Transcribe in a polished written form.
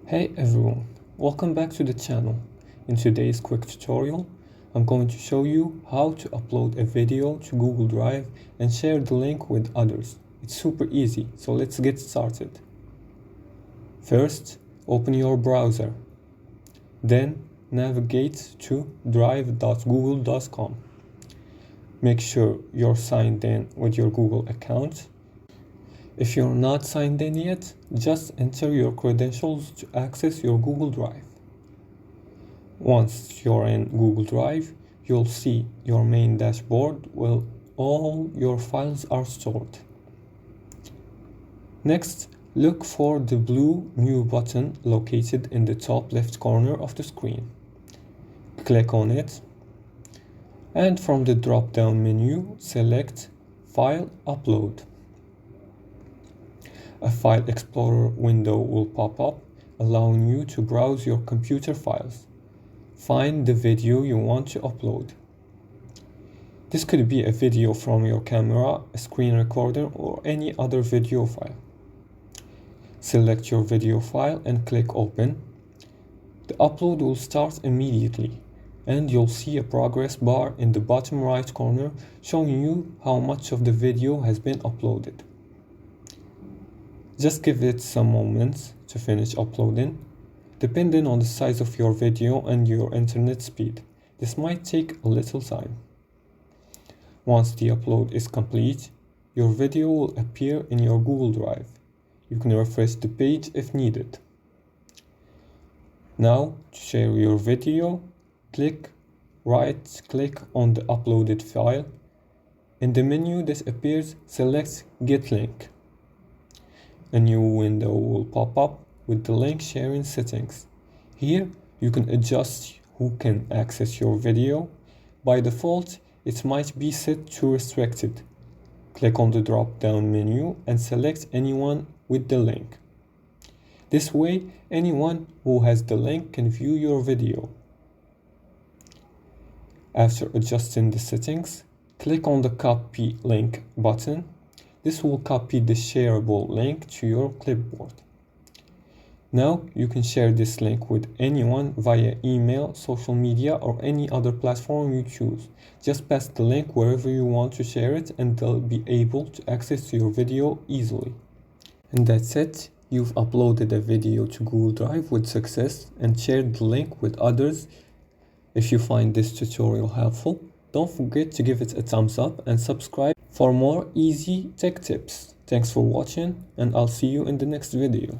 Hey everyone, welcome back to the channel. In today's quick tutorial, I'm going to show you how to upload a video to Google Drive and share the link with others. It's super easy, so let's get started. First, open your browser. Then navigate to drive.google.com. Make sure you're signed in with your Google account. If you're not signed in yet, just enter your credentials to access your Google Drive. Once you're in Google Drive, you'll see your main dashboard where all your files are stored. Next, look for the blue New button located in the top left corner of the screen. Click on it, and from the drop-down menu, select File Upload. A file explorer window will pop up, allowing you to browse your computer files. Find the video you want to upload. This could be a video from your camera, a screen recorder, or any other video file. Select your video file and click Open. The upload will start immediately, and you'll see a progress bar in the bottom right corner showing you how much of the video has been uploaded. Just give it some moments to finish uploading, depending on the size of your video and your internet speed. This might take a little time. Once the upload is complete, your video will appear in your Google Drive. You can refresh the page if needed. Now, to share your video, right-click on the uploaded file. In the menu that appears, select Get Link. A new window will pop up with the link sharing settings. Here, you can adjust who can access your video. By default, it might be set to restricted. Click on the drop-down menu and select anyone with the link. This way, anyone who has the link can view your video. After adjusting the settings, click on the Copy Link button. This will copy the shareable link to your clipboard. Now you can share this link with anyone via email, social media, or any other platform you choose. Just pass the link wherever you want to share it and they'll be able to access your video easily. And that's it. You've uploaded a video to Google Drive with success and shared the link with others. If you find this tutorial helpful, don't forget to give it a thumbs up and subscribe for more easy tech tips. Thanks for watching, and I'll see you in the next video.